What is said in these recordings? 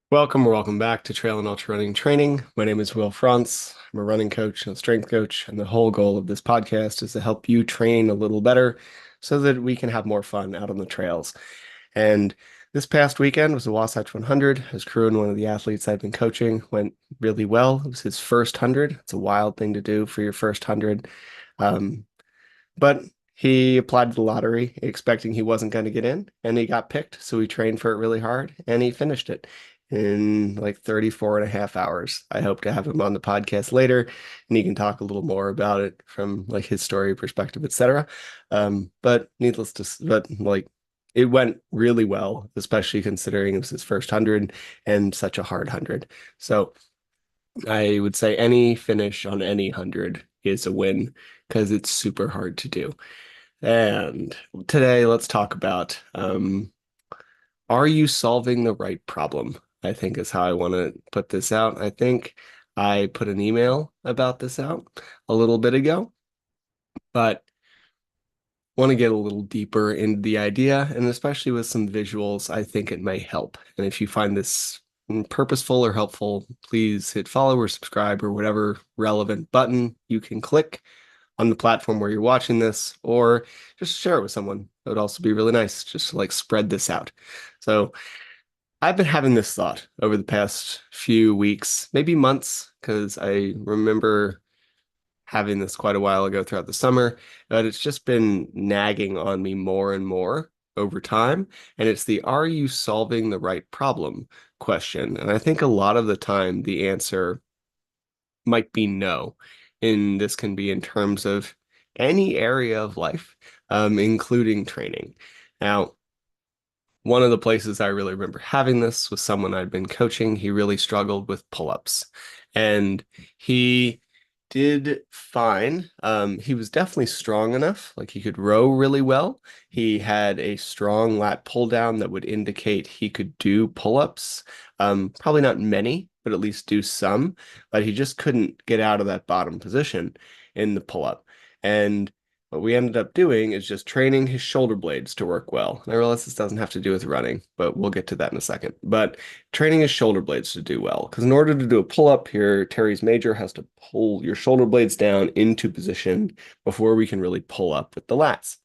Welcome or welcome back to Trail and Ultra Running Training. My name is Will Frantz. I'm a running coach and a strength coach, and the whole goal of this podcast is to help you train a little better so that we can have more fun out on the trails. And this past weekend was the Wasatch 100. As crew and one of the athletes I've been coaching went really well. It was his first 100. It's a wild thing to do for your first 100. Um, but he applied to the lottery expecting he wasn't going to get in, and he got picked. So he trained for it really hard, and he finished it in like 34 and a half hours. I hope to have him on the podcast later, and he can talk a little more about it from like his story perspective, etc. But needless to, but like it went really well, especially considering it was his first 100 and such a hard 100. So I would say any finish on any 100 is a win because it's super hard to do. And today, let's talk about are you solving the right problem? I think is how I want to put this out. I think I put an email about this out a little bit ago, but want to get a little deeper into the idea, and especially with some visuals, I think it may help. And if you find this purposeful or helpful, please hit follow or subscribe or whatever relevant button you can click on the platform where you're watching this, or just share it with someone. It would also be really nice just to like spread this out. So I've been having this thought over the past few weeks, maybe months, because I remember having this quite a while ago throughout the summer, but it's just been nagging on me more and more over time. And it's the are you solving the right problem question. And I think a lot of the time the answer might be no. And this can be in terms of any area of life, including training. Now, one of the places I really remember having this was someone I'd been coaching. He really struggled with pull-ups, and he did fine. He was definitely strong enough, like he could row really well. He had a strong lat pull down that would indicate he could do pull-ups. Probably not many, but at least do some. But he just couldn't get out of that bottom position in the pull-up. And what we ended up doing is just training his shoulder blades to work well. And I realize this doesn't have to do with running, but we'll get to that in a second. But training his shoulder blades to do well. Because in order to do a pull-up here, teres major has to pull your shoulder blades down into position before we can really pull up with the lats.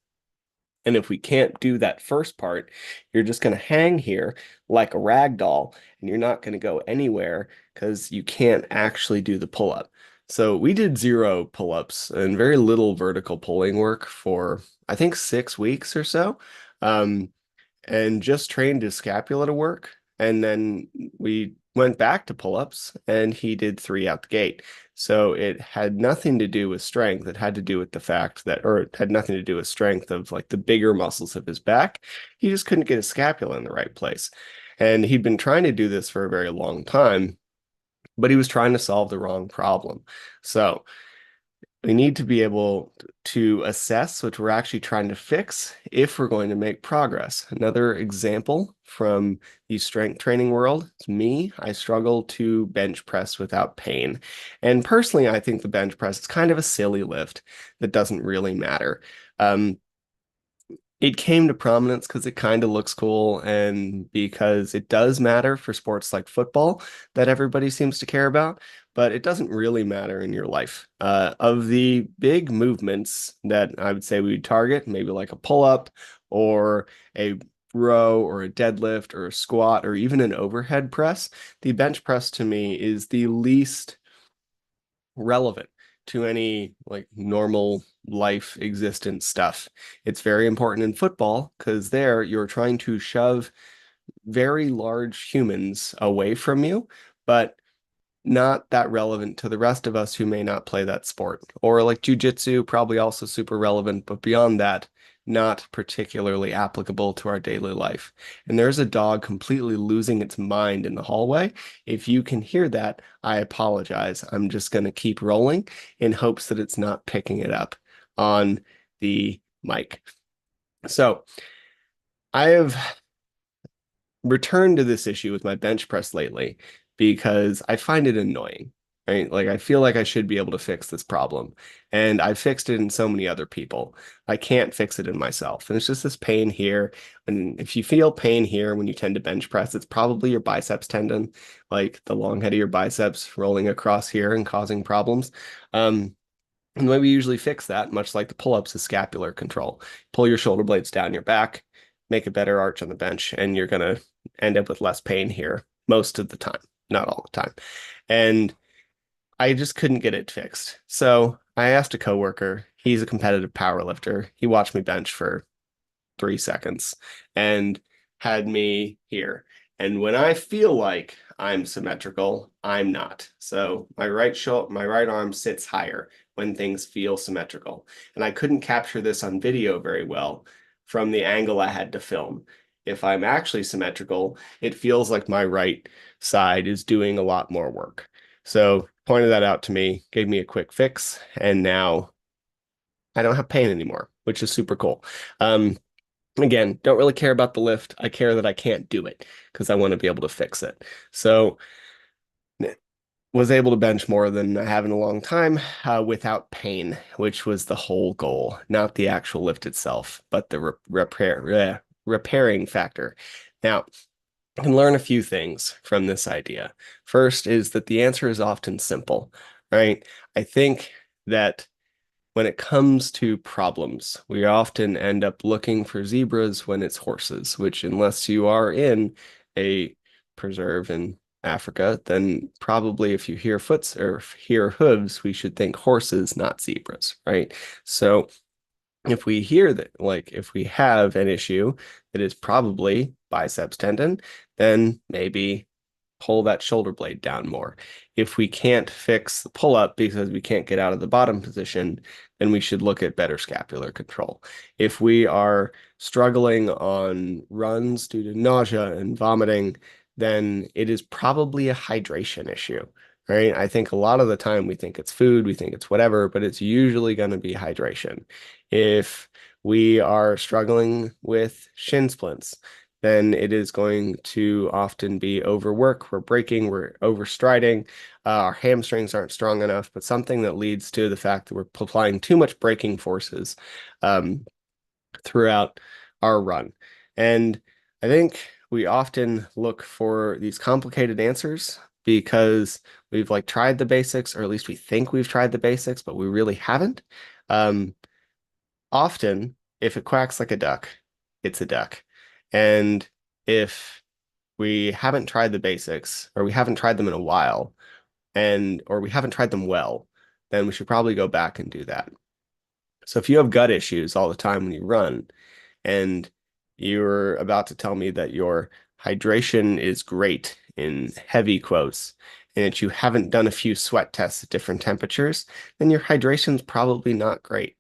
And if we can't do that first part, you're just going to hang here like a rag doll, and you're not going to go anywhere because you can't actually do the pull-up. So we did zero pull-ups and very little vertical pulling work for, I think, 6 weeks or so, um, and just trained his scapula to work. And then we went back to pull-ups, and he did three out the gate. So it had nothing to do with strength. It had to do with the fact that, or it had nothing to do with strength of like the bigger muscles of his back. He just couldn't get his scapula in the right place. And he'd been trying to do this for a very long time, but he was trying to solve the wrong problem. So we need to be able to assess what we're actually trying to fix if we're going to make progress. Another example from the strength training world is me. I struggle to bench press without pain. And personally, I think the bench press is kind of a silly lift that doesn't really matter. Um, it came to prominence because it kind of looks cool and because it does matter for sports like football that everybody seems to care about, but it doesn't really matter in your life. Of the big movements that I would say we would target, maybe like a pull-up or a row or a deadlift or a squat or even an overhead press, the bench press to me is the least relevant to any like normal life existence stuff. It's very important in football because there you're trying to shove very large humans away from you, but not that relevant to the rest of us who may not play that sport. Or like jujitsu, probably also super relevant, but beyond that, not particularly applicable to our daily life. And there's a dog completely losing its mind in the hallway. If you can hear that, I apologize. I'm just going to keep rolling in hopes that it's not picking it up on the mic. So I have returned to this issue with my bench press lately because I find it annoying. right? Like I feel like I should be able to fix this problem. And I've fixed it in so many other people. I can't fix it in myself. And it's just this pain here. And if you feel pain here when you tend to bench press, it's probably your biceps tendon, like the long head of your biceps rolling across here and causing problems. And the way we usually fix that, much like the pull-ups, is scapular control. Pull your shoulder blades down your back, make a better arch on the bench, and you're going to end up with less pain here most of the time, not all the time. And I just couldn't get it fixed. So I asked a coworker, he's a competitive power lifter. He watched me bench for 3 seconds and had me here. And when I feel like I'm symmetrical, I'm not. So my right arm sits higher when things feel symmetrical. And I couldn't capture this on video very well from the angle I had to film. If I'm actually symmetrical, it feels like my right side is doing a lot more work. So pointed that out to me, gave me a quick fix, and now I don't have pain anymore, which is super cool. Again, don't really care about the lift. I care that I can't do it because I want to be able to fix it. So was able to bench more than I have in a long time without pain, which was the whole goal, not the actual lift itself, but the repairing factor. Now, I can learn a few things from this idea. First is that the answer is often simple, right? I think that when it comes to problems, we often end up looking for zebras when it's horses, which, unless you are in a preserve in Africa, then probably if you hear foots or hear hooves, we should think horses, not zebras, right? So if we hear that, like if we have an issue that is probably biceps tendon, then maybe pull that shoulder blade down more. If we can't fix the pull up because we can't get out of the bottom position, then we should look at better scapular control. If we are struggling on runs due to nausea and vomiting, then it is probably a hydration issue, right? I think a lot of the time we think it's food, we think it's whatever, but it's usually going to be hydration. If we are struggling with shin splints, then it is going to often be overwork. We're breaking, we're overstriding, our hamstrings aren't strong enough, but something that leads to the fact that we're applying too much braking forces um, throughout our run. And I think we often look for these complicated answers because we've like tried the basics, or at least we think we've tried the basics, but we really haven't. Um, Often, if it quacks like a duck, it's a duck. And if we haven't tried the basics, or we haven't tried them in a while, or we haven't tried them well, then we should probably go back and do that. So if you have gut issues all the time when you run, and you're about to tell me that your hydration is great in heavy quotes, and that you haven't done a few sweat tests at different temperatures, then your hydration's probably not great.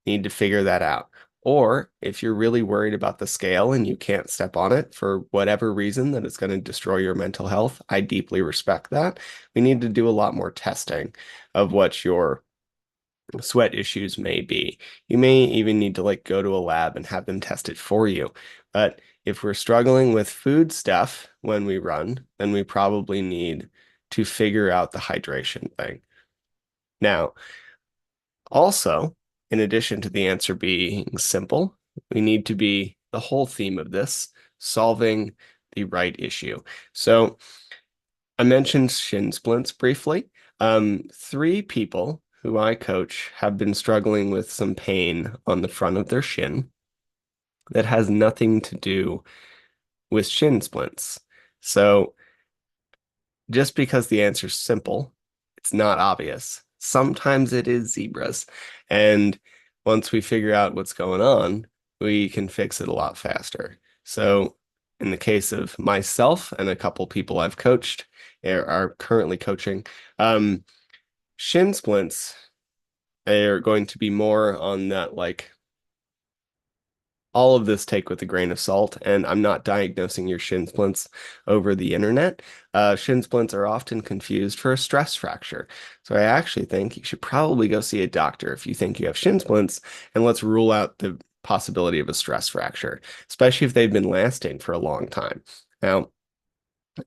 You need to figure that out. Or if you're really worried about the scale and you can't step on it for whatever reason that it's going to destroy your mental health, I deeply respect that. We need to do a lot more testing of what your sweat issues may be. You may even need to like go to a lab and have them test it for you. But if we're struggling with food stuff when we run, then we probably need to figure out the hydration thing. Now, also, in addition to the answer being simple, we need to be the whole theme of this, solving the right issue. So I mentioned shin splints briefly. Three people who I coach have been struggling with some pain on the front of their shin that has nothing to do with shin splints. So just because the answer's simple, it's not obvious. Sometimes it is zebras. And once we figure out what's going on, we can fix it a lot faster. So in the case of myself and a couple people I've coached, or are currently coaching, shin splints are going to be more on that, like, all of this take with a grain of salt, and I'm not diagnosing your shin splints over the internet. Shin splints are often confused for a stress fracture. So I actually think you should probably go see a doctor if you think you have shin splints, and let's rule out the possibility of a stress fracture, especially if they've been lasting for a long time. Now,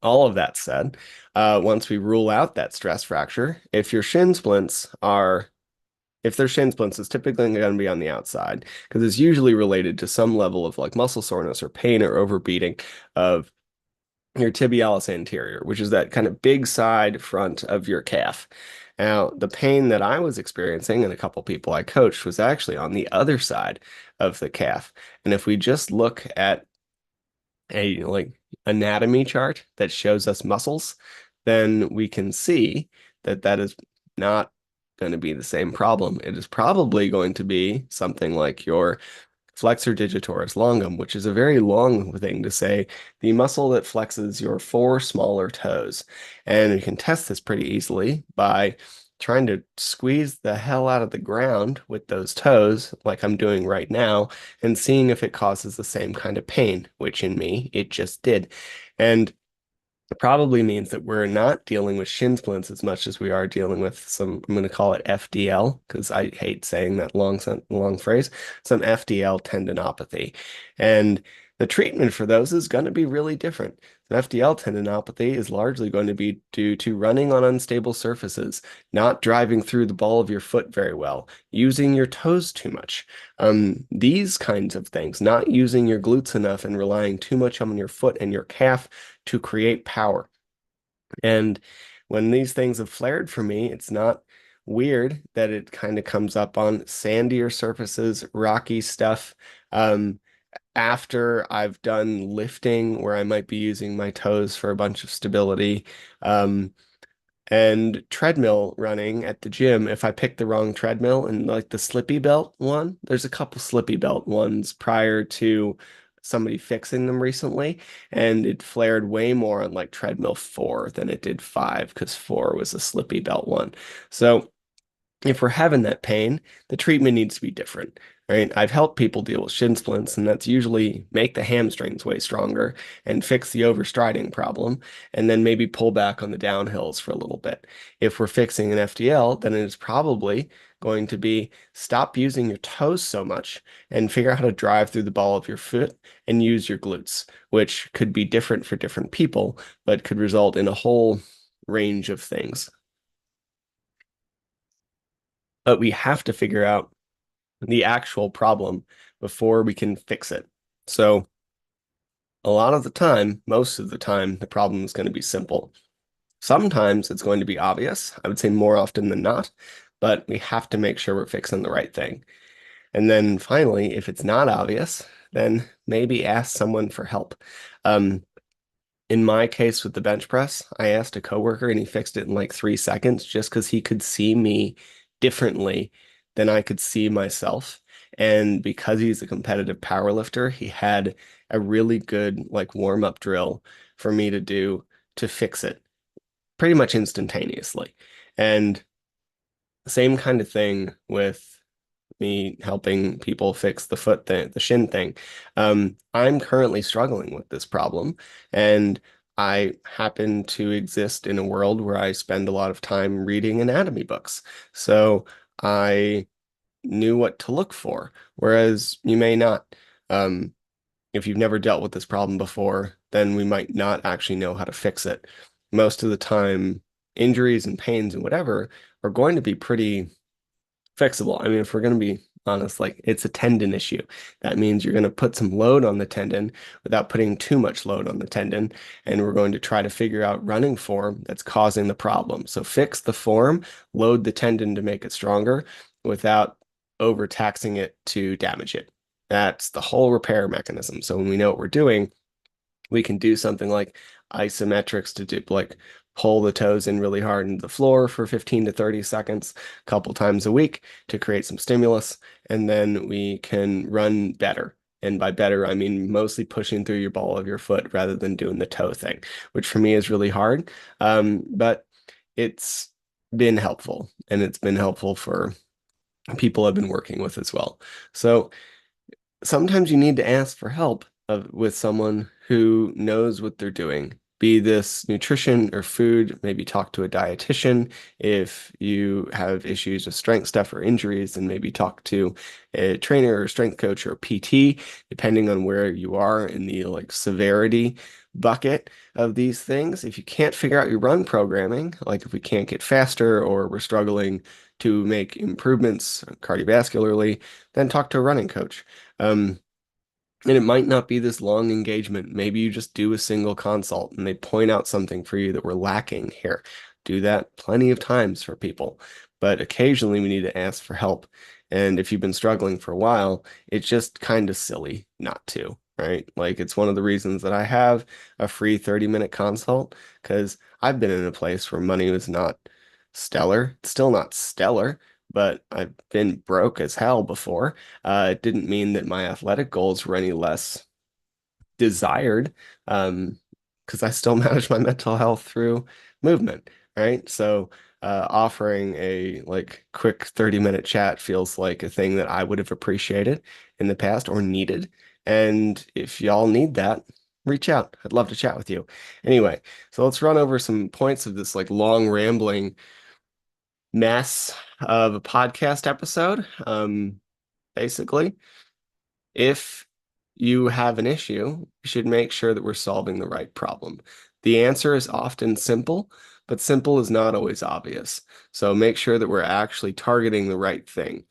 All of that said, once we rule out that stress fracture, if their shin splints, it's typically going to be on the outside because it's usually related to some level of like muscle soreness or pain or overbeating of your tibialis anterior, which is that kind of big side front of your calf. Now, the pain that I was experiencing and a couple people I coached was actually on the other side of the calf. And if we just look at a like anatomy chart that shows us muscles, then we can see that that is not going to be the same problem. It is probably going to be something like your flexor digitoris longum, which is a very long thing to say, the muscle that flexes your four smaller toes. And you can test this pretty easily by trying to squeeze the hell out of the ground with those toes, like I'm doing right now, and seeing if it causes the same kind of pain, which in me, it just did. And it probably means that we're not dealing with shin splints as much as we are dealing with some, I'm going to call it FDL, because I hate saying that long phrase, some FDL tendinopathy. And the treatment for those is going to be really different. An FDL tendinopathy is largely going to be due to running on unstable surfaces, not driving through the ball of your foot very well, using your toes too much. These kinds of things, not using your glutes enough and relying too much on your foot and your calf to create power. And when these things have flared for me, it's not weird that it kind of comes up on sandier surfaces, rocky stuff. After I've done lifting where I might be using my toes for a bunch of stability. And treadmill running at the gym, if I pick the wrong treadmill and like the slippy belt one, there's a couple slippy belt ones prior to somebody fixing them recently, and it flared way more on like treadmill 4 than it did 5 because 4 was a slippy belt one. So if we're having that pain, the treatment needs to be different, right? I've helped people deal with shin splints, and that's usually make the hamstrings way stronger and fix the overstriding problem, and then maybe pull back on the downhills for a little bit. If we're fixing an FDL, then it is probably going to be stop using your toes so much and figure out how to drive through the ball of your foot and use your glutes, which could be different for different people, but could result in a whole range of things. But we have to figure out the actual problem before we can fix it. So a lot of the time, most of the time, the problem is going to be simple. Sometimes it's going to be obvious. I would say more often than not, but we have to make sure we're fixing the right thing. And then finally, if it's not obvious, then maybe ask someone for help. Um, in my case with the bench press, I asked a coworker and he fixed it in like 3 seconds just because he could see me differently than I could see myself. And because he's a competitive power lifter, he had a really good like warm-up drill for me to do to fix it pretty much instantaneously. And same kind of thing with me helping people fix the foot thing, the shin thing. I'm currently struggling with this problem, and I happen to exist in a world where I spend a lot of time reading anatomy books. So I knew what to look for, whereas you may not. If you've never dealt with this problem before, then we might not actually know how to fix it. Most of the time, injuries and pains and whatever are going to be pretty fixable. I mean, if we're going to be honest, like it's a tendon issue. That means you're going to put some load on the tendon without putting too much load on the tendon. And we're going to try to figure out running form that's causing the problem. So fix the form, load the tendon to make it stronger without overtaxing it to damage it. That's the whole repair mechanism. So when we know what we're doing, we can do something like isometrics to do like pull the toes in really hard into the floor for 15 to 30 seconds a couple times a week to create some stimulus, and then we can run better. And by better, I mean mostly pushing through your ball of your foot rather than doing the toe thing, which for me is really hard. But it's been helpful, and it's been helpful for people I've been working with as well. So sometimes you need to ask for help with someone who knows what they're doing be this nutrition or food, maybe talk to a dietitian. If you have issues with strength stuff or injuries, then maybe talk to a trainer or strength coach or PT, depending on where you are in the like severity bucket of these things. If you can't figure out your run programming, like if we can't get faster or we're struggling to make improvements cardiovascularly, then talk to a running coach. And it might not be this long engagement. Maybe you just do a single consult and they point out something for you that we're lacking here. Do that plenty of times for people, but occasionally we need to ask for help. And if you've been struggling for a while, it's just kind of silly not to, right? Like it's one of the reasons that I have a free 30-minute consult because I've been in a place where money was not stellar. It's still not stellar, but I've been broke as hell before. It didn't mean that my athletic goals were any less desired, because I still manage my mental health through movement, right? So offering a like quick 30-minute chat feels like a thing that I would have appreciated in the past or needed. And if y'all need that, reach out. I'd love to chat with you. Anyway, so let's run over some points of this like long rambling mess of a podcast episode. Basically, if you have an issue, you should make sure that we're solving the right problem. The answer is often simple, but simple is not always obvious. So make sure that we're actually targeting the right thing.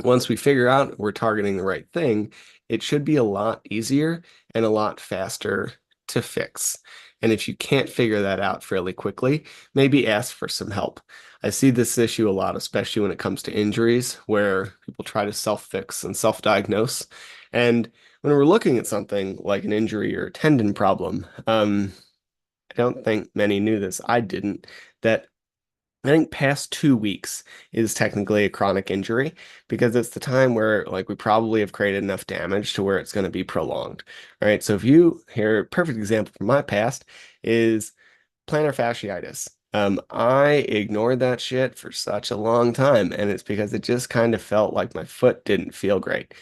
Once we figure out we're targeting the right thing, it should be a lot easier and a lot faster to fix. And if you can't figure that out fairly quickly, maybe ask for some help. I see this issue a lot, especially when it comes to injuries, where people try to self-fix and self-diagnose. And when we're looking at something like an injury or a tendon problem, I don't think many knew this. I didn't, that I think past 2 weeks is technically a chronic injury because it's the time where like we probably have created enough damage to where it's going to be prolonged, right? So if you here, a perfect example from my past is plantar fasciitis. I ignored that shit for such a long time, and it's because it just kind of felt like my foot didn't feel great.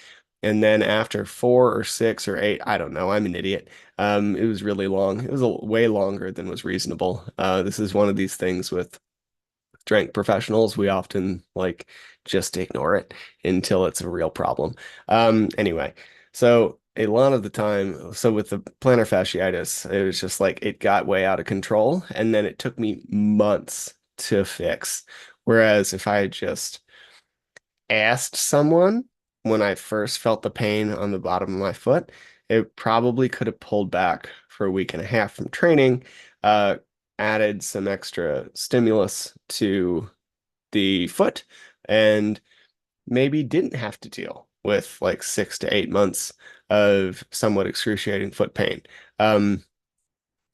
And then after 4 or 6 or 8, I don't know, I'm an idiot. It was really long. It was way longer than was reasonable. This is one of these things with strength professionals. We often like just ignore it until it's a real problem. Anyway, so a lot of the time, so with the plantar fasciitis, it was just like it got way out of control, and then it took me months to fix. Whereas if I had just asked someone when I first felt the pain on the bottom of my foot, it probably could have pulled back for a week and a half from training, uh, added some extra stimulus to the foot, and maybe didn't have to deal with like 6 to 8 months of somewhat excruciating foot pain. Um,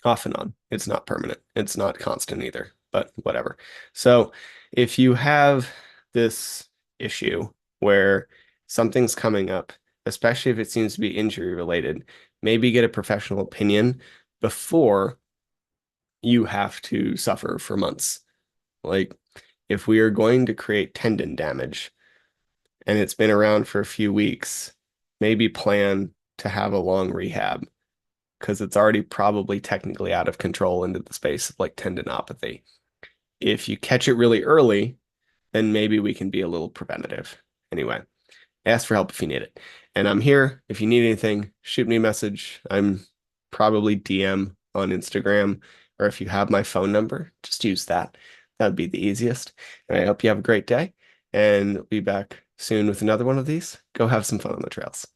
Off and on. It's not permanent. It's not constant either, but whatever. So if you have this issue where something's coming up, especially if it seems to be injury related, maybe get a professional opinion before you have to suffer for months. Like if we are going to create tendon damage and it's been around for a few weeks, maybe plan to have a long rehab because it's already probably technically out of control into the space of like tendinopathy. If you catch it really early, then maybe we can be a little preventative. Anyway, ask for help if you need it. And I'm here. If you need anything, shoot me a message. I'm probably DM on Instagram, or if you have my phone number, just use that. That would be the easiest. And I hope you have a great day, and we'll be back soon with another one of these. Go have some fun on the trails.